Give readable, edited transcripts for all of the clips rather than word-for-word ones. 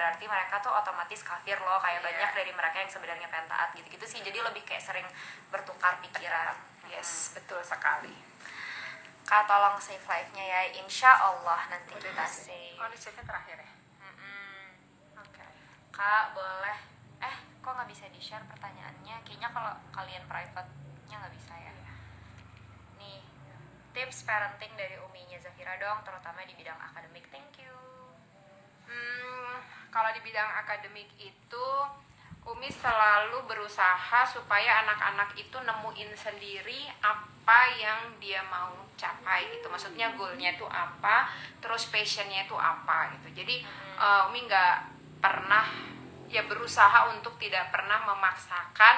berarti mereka tuh otomatis kafir loh, kayak banyak dari mereka yang sebenarnya pengen taat gitu-gitu sih. Jadi lebih kayak sering bertukar pikiran. Yes, betul sekali. Kak tolong save live-nya ya, insya Allah nanti kita save. Oh, ini save-nya terakhir ya? Oke. Kak boleh, kok nggak bisa di-share pertanyaannya? Kayaknya kalau kalian private-nya nggak bisa ya. Nih, tips parenting dari Uminya Zafira dong, terutama di bidang akademik. Thank you. Kalau di bidang akademik itu Umi selalu berusaha supaya anak-anak itu nemuin sendiri apa yang dia mau capai gitu. Maksudnya goalnya itu apa, terus passionnya itu apa gitu. Jadi Umi nggak pernah ya berusaha untuk tidak pernah memaksakan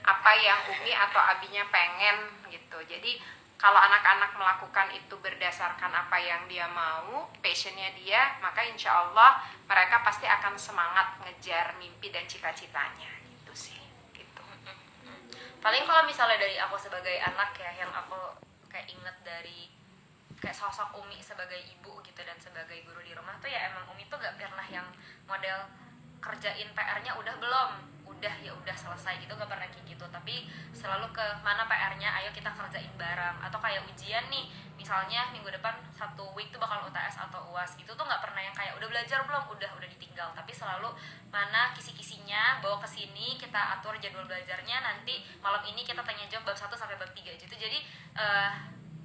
apa yang Umi atau Abinya pengen gitu. Jadi kalau anak-anak melakukan itu berdasarkan apa yang dia mau, passionnya dia, maka insya Allah mereka pasti akan semangat ngejar mimpi dan cita-citanya gitu sih. Gitu. Paling kalau misalnya dari aku sebagai anak ya, yang aku kayak inget dari kayak sosok Umi sebagai ibu gitu dan sebagai guru di rumah tuh ya, emang Umi tuh gak pernah yang model kerjain PR-nya udah belum, udah ya udah selesai gitu, gak pernah kayak gitu. Tapi selalu ke mana PR-nya, ayo kita kerjain bareng. Atau kayak ujian nih, misalnya minggu depan 1 week tuh bakal UTS atau UAS, itu tuh gak pernah yang kayak udah belajar belum, udah ditinggal. Tapi selalu mana kisi-kisinya bawa ke sini, kita atur jadwal belajarnya, nanti malam ini kita tanya jawab bab 1 sampai bab 3 gitu. Jadi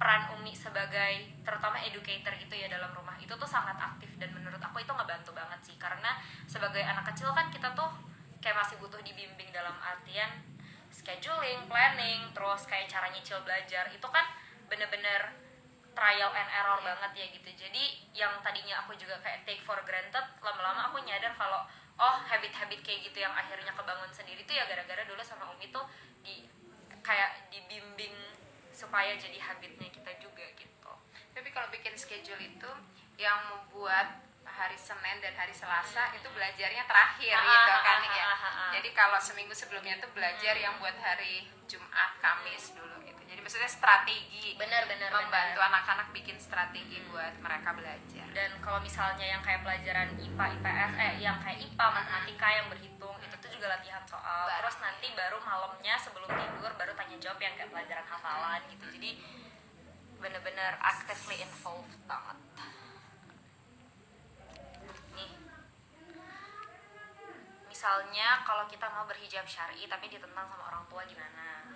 peran Umi sebagai terutama educator gitu ya dalam rumah itu tuh sangat aktif, dan menurut aku itu ngebantu banget sih. Karena sebagai anak kecil kan kita tuh kayak masih butuh dibimbing dalam artian scheduling, planning, terus kayak cara nyicil belajar. Itu kan bener-bener trial and error banget ya gitu. Jadi yang tadinya aku juga kayak take for granted, lama-lama aku nyadar kalau habit-habit kayak gitu yang akhirnya kebangun sendiri tuh ya gara-gara dulu sama Umi tuh kayak dibimbing supaya jadi habitnya kita juga gitu. Tapi kalau bikin schedule itu yang membuat hari Senin dan hari Selasa itu belajarnya terakhir gitu kan ya. Jadi kalau seminggu sebelumnya itu belajar yang buat hari Jumat, Kamis dulu gitu. Jadi maksudnya strategi. Benar. Membantu anak-anak bikin strategi buat mereka belajar. Dan kalau misalnya yang kayak pelajaran IPA, IPS, yang kayak IPA, matematika yang berhitung, itu tuh juga latihan soal. Terus nanti baru malamnya sebelum tidur baru tanya jawab yang kayak pelajaran hafalan gitu. Jadi bener-bener actively involved banget. Nih, misalnya kalau kita mau berhijab syar'i tapi ditentang sama orang tua gimana?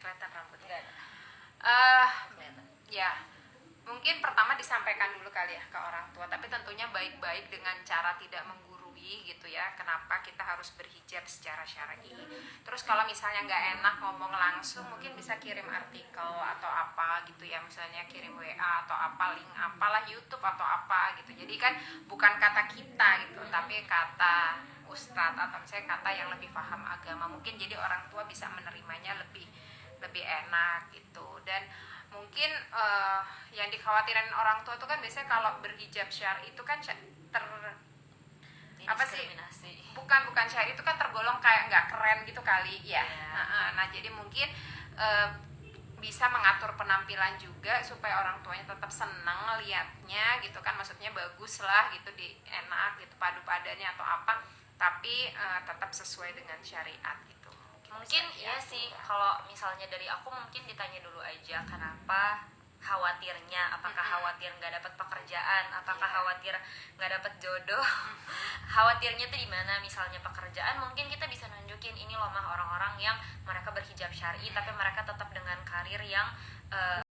Kelihatan rambutnya. Enggak ada. Ya, mungkin pertama disampaikan dulu kali ya ke orang tua, tapi tentunya baik-baik dengan cara tidak menggurui gitu ya, kenapa kita harus berhijab secara syar'i. Terus kalau misalnya nggak enak ngomong langsung, mungkin bisa kirim artikel atau apa gitu ya, misalnya kirim WA atau apa, link apalah, YouTube atau apa gitu. Jadi kan bukan kata kita gitu, tapi kata ustadz atau misalnya kata yang lebih paham agama, mungkin jadi orang tua bisa menerimanya lebih enak gitu. Dan mungkin yang dikhawatirin orang tua itu kan biasanya kalau berhijab syar'i itu kan bukan syar'i itu kan tergolong kayak nggak keren gitu kali ya. Nah jadi mungkin bisa mengatur penampilan juga supaya orang tuanya tetap senang ngelihatnya gitu kan, maksudnya bagus lah gitu, enak gitu, padu-padannya atau apa, tapi tetap sesuai dengan syariat gitu. Mungkin iya sih, kalau misalnya dari aku mungkin ditanya dulu aja kenapa khawatirnya, apakah khawatir nggak dapat pekerjaan, apakah khawatir nggak dapat jodoh, khawatirnya tuh di mana? Misalnya pekerjaan, mungkin kita bisa nunjukin ini loh mah orang-orang yang mereka berhijab syar'i tapi mereka tetap dengan karir yang